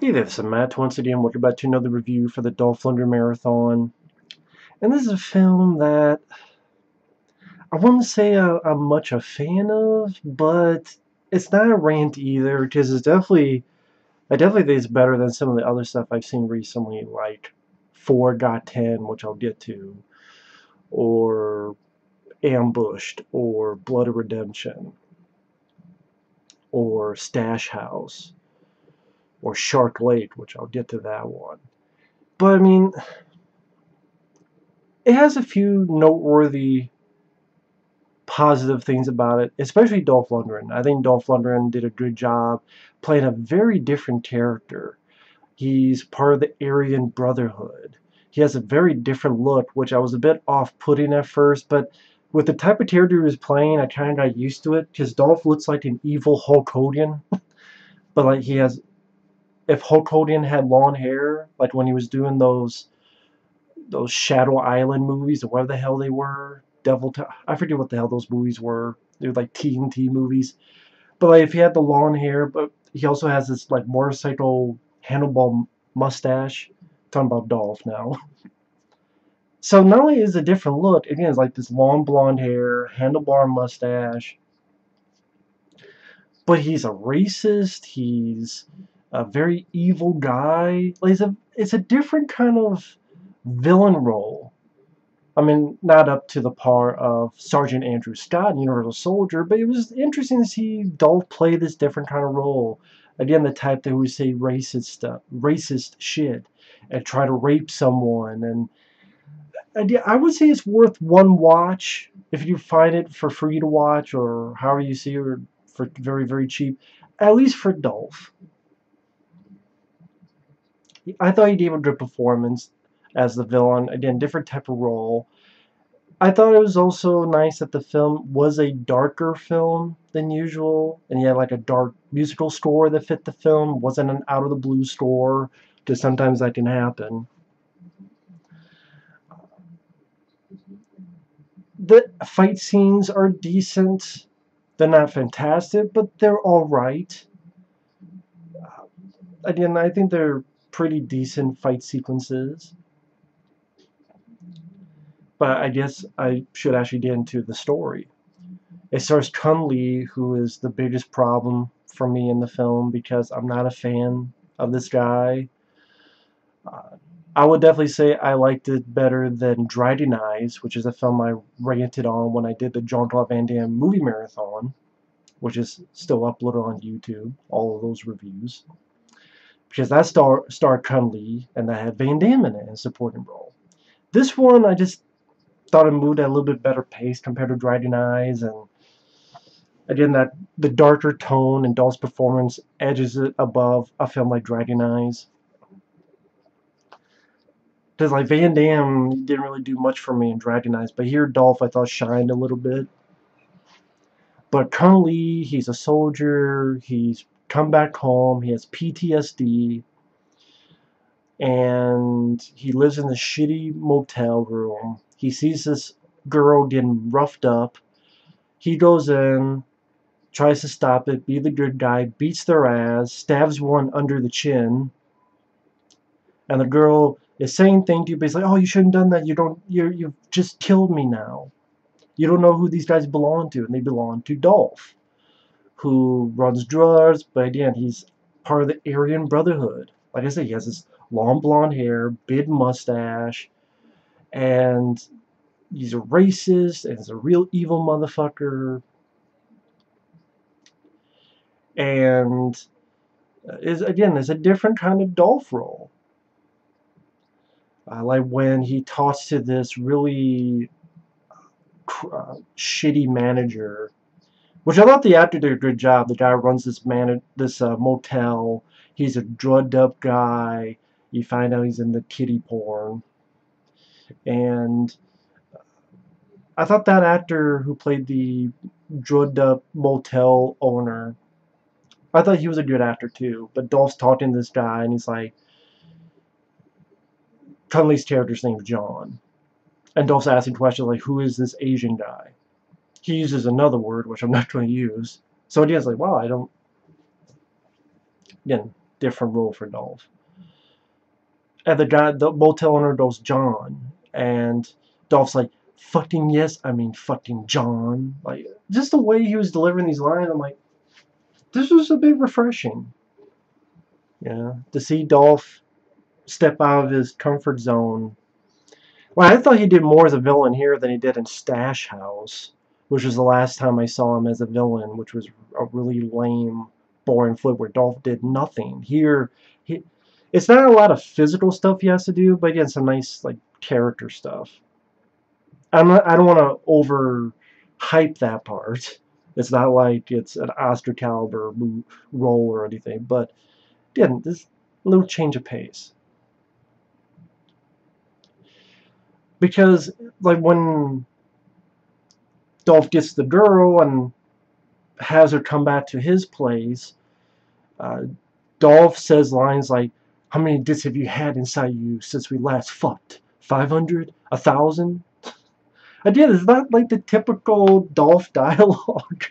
Hey there, this is Matt once again. Welcome back to another review for the Dolph Lundgren Marathon. And this is a film that I wouldn't say I'm much a fan of, but it's not a rant either, because I definitely think it's better than some of the other stuff I've seen recently, like 4 Got 10, which I'll get to, or Ambushed, or Blood of Redemption, or Stash House, or Shark Lake, which I'll get to that one. But I mean, it has a few noteworthy positive things about it, especially Dolph Lundgren. I think Dolph Lundgren did a good job playing a very different character. He's part of the Aryan Brotherhood. He has a very different look, which I was a bit off-putting at first, but with the type of character he was playing, I kind of got used to it, because Dolph looks like an evil Hulk Hogan, but like if Hulk Hogan had long hair, like when he was doing those Shadow Island movies, or whatever the hell they were. I forget what the hell those movies were. They were like TNT movies. But like, if he had the long hair, but he also has this like motorcycle handlebar mustache. I'm talking about Dolph now. So not only is it a different look, again, it's like this long blonde hair, handlebar mustache. But he's a racist. He's a very evil guy. Like, it's a different kind of villain role. I mean, not up to the par of Sergeant Andrew Scott in Universal Soldier, but it was interesting to see Dolph play this different kind of role. Again, the type that would say racist shit, and try to rape someone. And yeah, I would say it's worth one watch if you find it for free to watch, or however you see it, for very, very cheap. At least for Dolph. I thought he gave a good performance as the villain. Again, different type of role. I thought it was also nice that the film was a darker film than usual, and he had like a dark musical score that fit the film. Wasn't an out of the blue score, because sometimes that can happen. The fight scenes are decent. They're not fantastic, but they're alright. Again, I think they're pretty decent fight sequences. But I guess I should actually get into the story. It stars Cung, who is the biggest problem for me in the film, because I'm not a fan of this guy. I would definitely say I liked it better than Driving Eyes, which is a film I ranted on when I did the Jean-Claude Van Damme movie marathon, which is still uploaded on YouTube, all of those reviews. Because that starred Cung, and that had Van Damme in it in a supporting role. This one, I just thought it moved at a little bit better pace compared to Driving Eyes, and again, that the darker tone and Dolph's performance edges it above a film like Driving Eyes. Because like Van Damme didn't really do much for me in Driving Eyes, but here Dolph I thought shined a little bit. But Cung, he's a soldier, he's come back home, he has PTSD, and he lives in this shitty motel room. He sees this girl getting roughed up. He goes in, tries to stop it, be the good guy, beats their ass, stabs one under the chin, and the girl is saying thank you, but he's like, oh, you shouldn't have done that. You've just killed me now. You don't know who these guys belong to, and they belong to Dolph, who runs drugs, but again, he's part of the Aryan Brotherhood. Like I said, he has this long blonde hair, big mustache, and he's a racist, and he's a real evil motherfucker. And is a different kind of Dolph role. Like when he talks to this really shitty manager, which I thought the actor did a good job. The guy who runs this motel. He's a drugged up guy. You find out he's into kiddie porn. And I thought that actor who played the drugged up motel owner, I thought he was a good actor too. But Dolph's talking to this guy, and he's like, Cunley's character's name is John. And Dolph's asking questions like, who is this Asian guy? He uses another word, which I'm not going to use. So again, it's like, wow, again, different role for Dolph. And the motel owner goes, John. And Dolph's like, fucking yes, I mean fucking John. Like, just the way he was delivering these lines, I'm like, this was a bit refreshing. Yeah, to see Dolph step out of his comfort zone. Well, I thought he did more as a villain here than he did in Stash House, which was the last time I saw him as a villain, which was a really lame, boring flip where Dolph did nothing. Here, it's not a lot of physical stuff he has to do, but again, some nice like character stuff. I don't want to over hype that part. It's not like it's an Oscar caliber role or anything, but again, this little change of pace. Because like when Dolph gets the girl and has her come back to his place, Dolph says lines like, how many dicks have you had inside you since we last fucked? 500? 1,000? Again, it's not like the typical Dolph dialogue,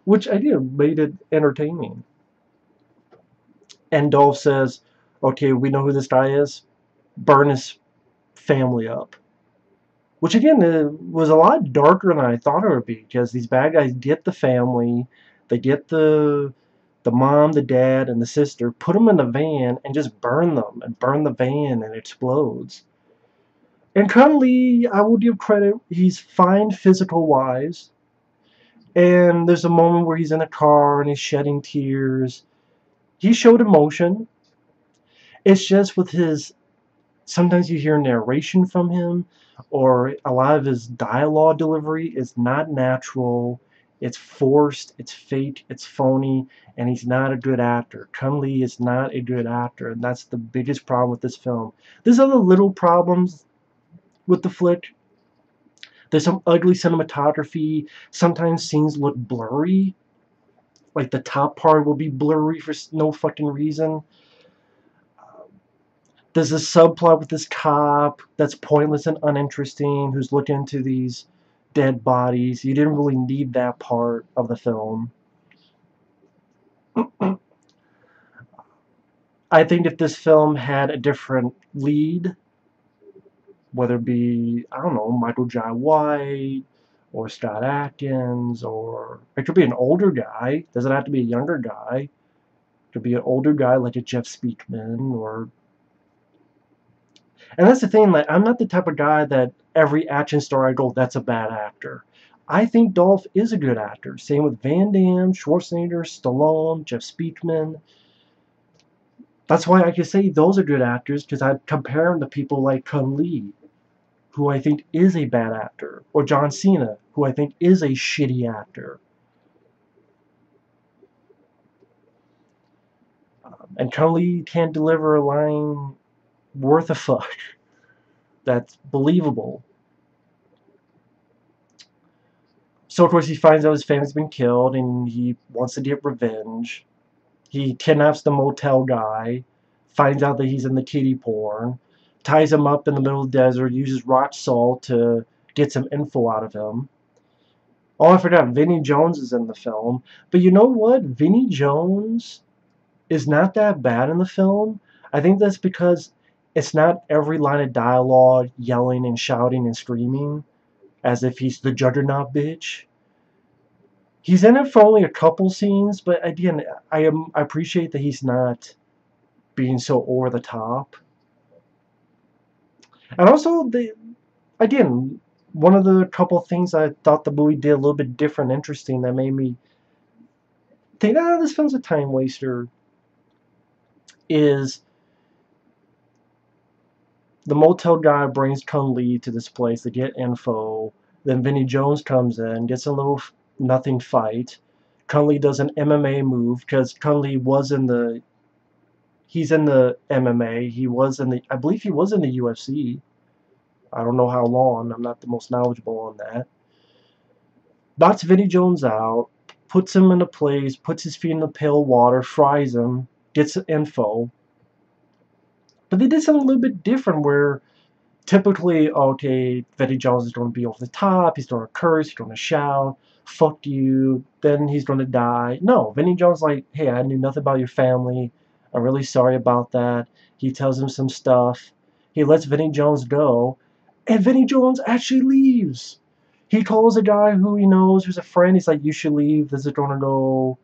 which again made it entertaining. And Dolph says, okay, we know who this guy is. Burn his family up. Which again was a lot darker than I thought it would be, because these bad guys get the family, they get the mom, the dad, and the sister, put them in the van, and just burn them, and burn the van, and it explodes. And Cung Le, I will give credit, he's fine physical-wise, and there's a moment where he's in a car, and he's shedding tears. He showed emotion. It's just with his, sometimes you hear narration from him, or a lot of his dialogue delivery is not natural. It's forced, it's fake, it's phony, and he's not a good actor. Cung Le is not a good actor, and that's the biggest problem with this film. There's other little problems with the flick. There's some ugly cinematography. Sometimes scenes look blurry. Like the top part will be blurry for no fucking reason. There's a subplot with this cop that's pointless and uninteresting, who's looking into these dead bodies. You didn't really need that part of the film. I think if this film had a different lead, whether it be, I don't know, Michael Jai White, or Scott Adkins, or it could be an older guy. Doesn't have to be a younger guy. It could be an older guy like a Jeff Speakman, or... And that's the thing, like, I'm not the type of guy that every action star I go, that's a bad actor. I think Dolph is a good actor. Same with Van Damme, Schwarzenegger, Stallone, Jeff Speakman. That's why I can say those are good actors, because I compare them to people like Cung Le, who I think is a bad actor, or John Cena, who I think is a shitty actor. And Cung Le can't deliver a line worth a fuck that's believable. So of course he finds out his family's been killed and he wants to get revenge. He kidnaps the motel guy, finds out that he's in the kiddie porn, ties him up in the middle of the desert, uses rock salt to get some info out of him. Oh, I forgot, Vinnie Jones is in the film. But you know what? Vinnie Jones is not that bad in the film. I think that's because it's not every line of dialogue yelling and shouting and screaming as if he's the juggernaut bitch. He's in it for only a couple scenes, but again, I appreciate that he's not being so over the top. And also, again, one of the couple things I thought the movie did a little bit different, interesting, that made me think, this film's a time waster, is the motel guy brings Cung Le to this place to get info. Then Vinnie Jones comes in, gets a little nothing fight. Cung Le does an MMA move, because Cung Le was in the... He's in the MMA. He was in the... I believe he was in the UFC. I don't know how long. I'm not the most knowledgeable on that. Knocks Vinnie Jones out, puts him in a place, puts his feet in the pale water, fries him, gets info. But they did something a little bit different where typically, okay, Vinnie Jones is going to be over the top, he's going to curse, he's going to shout, fuck you, then he's going to die. No, Vinnie Jones is like, hey, I knew nothing about your family, I'm really sorry about that. He tells him some stuff. He lets Vinnie Jones go, and Vinnie Jones actually leaves. He calls a guy who he knows, who's a friend. He's like, "You should leave. This isn't gonna go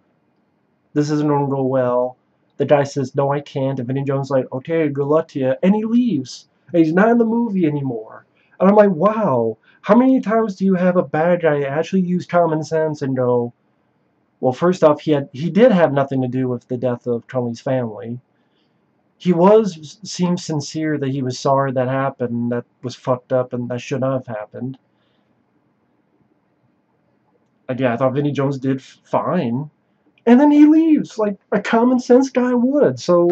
well." The guy says, "No, I can't." And Vinnie Jones is like, "Okay, good luck to you." And he leaves. And he's not in the movie anymore. And I'm like, wow, how many times do you have a bad guy actually use common sense and go, well, first off, he did have nothing to do with the death of Conley's family. He seemed sincere that he was sorry that happened, that was fucked up, and that should not have happened. Again, I thought Vinnie Jones did fine. And then he leaves, like a common sense guy would. So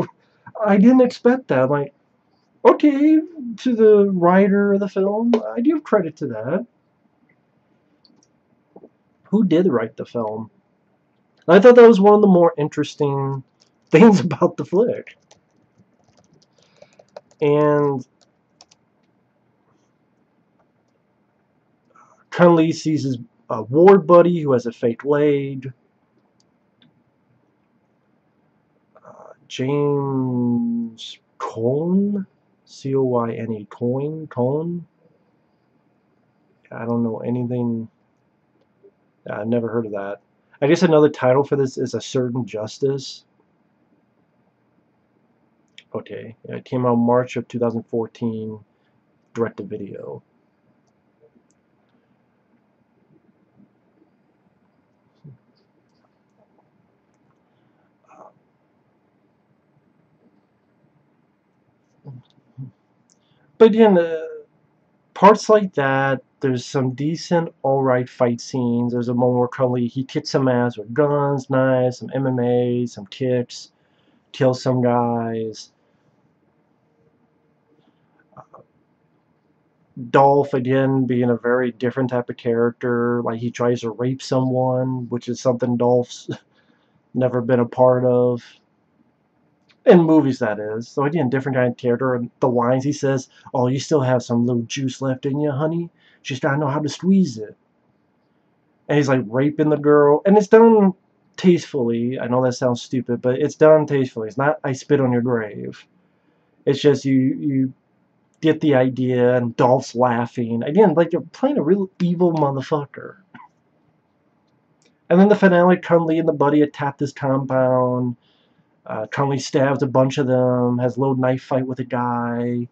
I didn't expect that. I'm like, okay, to the writer of the film, I give credit to that. Who did write the film? I thought that was one of the more interesting things about the flick. And Conley sees his ward buddy who has a fake leg. James Coyne, C-O-Y-N-E, Coyne. I don't know anything. I've never heard of that. I guess another title for this is A Certain Justice. Okay, it came out March of 2014, direct-to-video. But again, parts like that, there's some decent, alright fight scenes. There's a moment where Conley, he kicks some ass with guns, knives, some MMA, some kicks, kills some guys. Dolph, again, being a very different type of character. Like, he tries to rape someone, which is something Dolph's never been a part of. In movies, that is. So again, different kind of character. And the lines he says, "Oh, you still have some little juice left in you, honey. Just gotta know how to squeeze it." And he's like raping the girl. And it's done tastefully. I know that sounds stupid, but it's done tastefully. It's not, "I spit on your grave." It's just you get the idea, and Dolph's laughing. Again, like you're playing a real evil motherfucker. And then the finale, Conley and the buddy attack this compound. Conley stabs a bunch of them, has a little knife fight with a guy.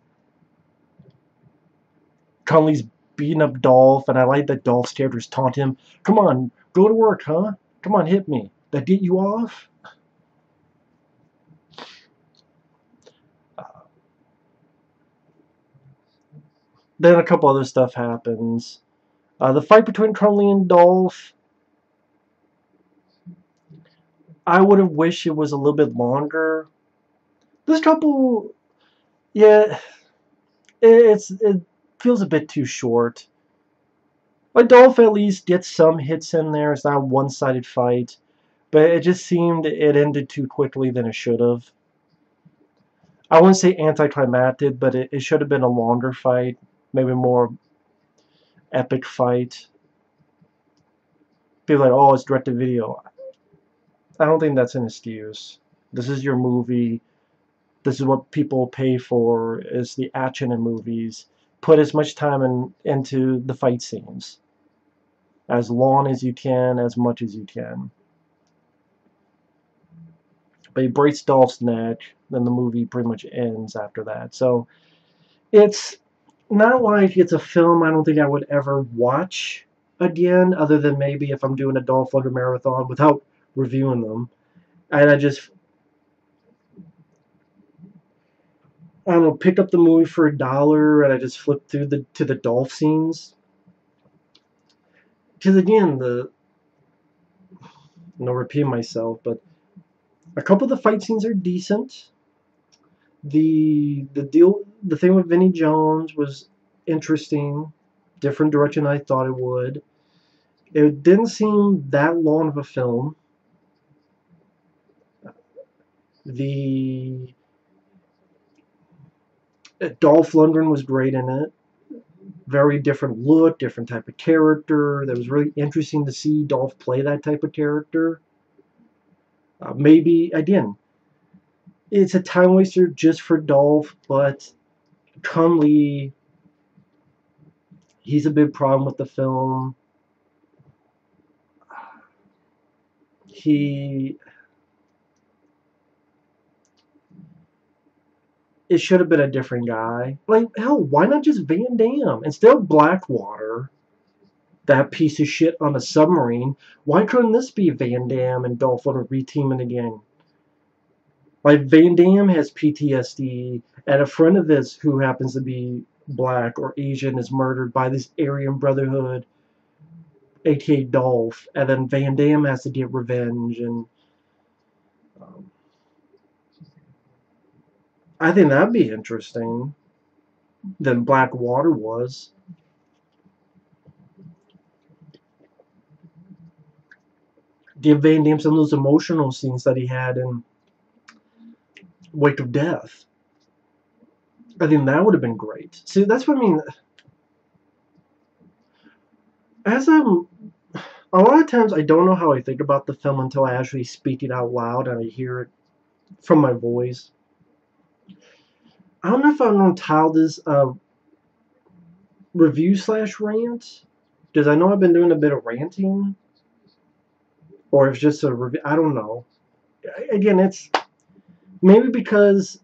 Conley's beating up Dolph, and I like that Dolph's characters taunt him. "Come on, go to work, huh? Come on, hit me. That get you off?" Then a couple other stuff happens. The fight between Conley and Dolph, I would have wished it was a little bit longer. This couple, yeah, it feels a bit too short. Like, Dolph at least gets some hits in there. It's not a one-sided fight. But it just seemed it ended too quickly than it should have. I wouldn't say anticlimactic, but it should have been a longer fight. Maybe more epic fight. People are like, "Oh, it's direct-to-video." I don't think that's an excuse. This is your movie. This is what people pay for, is the action in movies. Put as much time into the fight scenes. As long as you can, as much as you can. But he breaks Dolph's neck, then the movie pretty much ends after that. So it's not like it's a film I don't think I would ever watch again, other than maybe if I'm doing a Dolph Lundgren marathon without reviewing them. And I don't know, pick up the movie for $1 and I just flip through to the Dolph scenes. Because again, I'm not repeating myself, but a couple of the fight scenes are decent. The thing with Vinnie Jones was interesting, different direction I thought it would. It didn't seem that long of a film. The Dolph Lundgren was great in it. Very different look, different type of character. That was really interesting to see Dolph play that type of character. Maybe, again, it's a time waster just for Dolph, but Cung Le, he's a big problem with the film. It should have been a different guy. Like, hell, why not just Van Damme? Instead of Blackwater, that piece of shit on a submarine, why couldn't this be Van Damme and Dolph Lundgren reteaming again? Like, Van Damme has PTSD, and a friend of his who happens to be black or Asian is murdered by this Aryan Brotherhood, aka Dolph, and then Van Damme has to get revenge, and I think that'd be interesting than Blackwater was. Give Van Damme some of those emotional scenes that he had in Wake of Death. I think that would have been great. See, that's what I mean. A lot of times I don't know how I think about the film until I actually speak it out loud and I hear it from my voice. I don't know if I'm going to title this review/rant, because I know I've been doing a bit of ranting, or if it's just a review. I don't know. Again, it's maybe because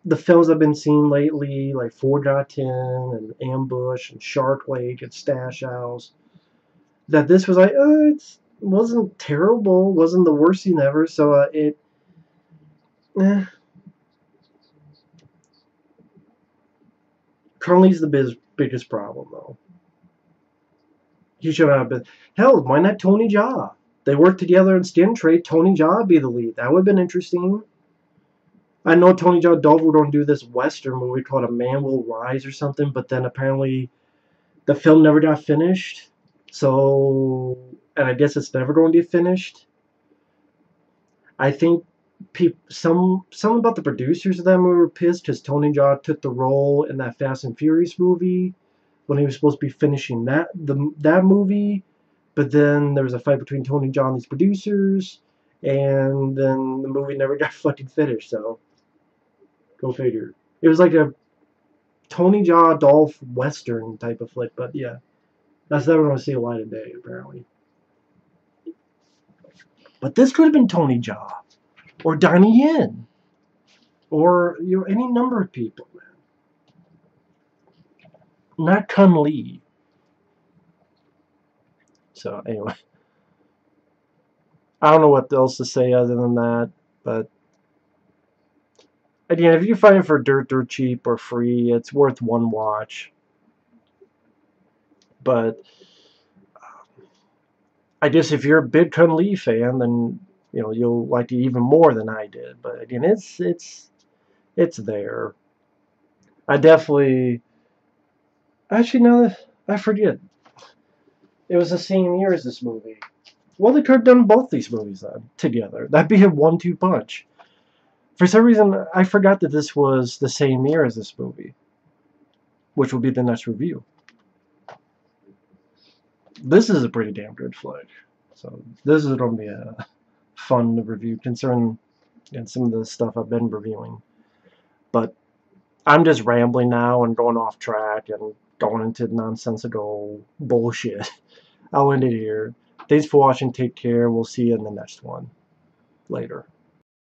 the films I've been seeing lately, like Forgotten and Ambush and Shark Lake and Stash House, that this was like, it wasn't terrible, wasn't the worst scene ever, so Carly's the biggest problem, though. He should have been. Hell, why not Tony Jaa? They worked together in Skin Trade. Tony Jaa be the lead. That would have been interesting. I know Tony Jaa Dolph were going to do this Western movie called A Man Will Rise or something, but then apparently the film never got finished. So, and I guess it's never going to get finished. I think some about the producers of that movie were pissed because Tony Jaa took the role in that Fast and Furious movie when he was supposed to be finishing that movie, but then there was a fight between Tony Jaa and these producers, and then the movie never got fucking finished. So go figure. It was like a Tony Jaa Dolph Western type of flick, but yeah, that's never going to see a light of day apparently. But this could have been Tony Jaa. Or Donnie Yen, or any number of people, man. Not Cung Le. So anyway, I don't know what else to say other than that. But again, if you find it for dirt cheap or free, it's worth one watch. But I guess if you're a big Cung Le fan, then you'll like it even more than I did. But again, it's there. I definitely, actually, no, I forget. It was the same year as this movie. Well, they could have done both these movies then together. That'd be a 1-2 punch. For some reason, I forgot that this was the same year as this movie, which will be the next review. This is a pretty damn good flick. So this is going to be a fun review concerning some of the stuff I've been reviewing. But I'm just rambling now and going off track and going into nonsensical bullshit. I'll end it here. Thanks for watching. Take care. We'll see you in the next one. Later.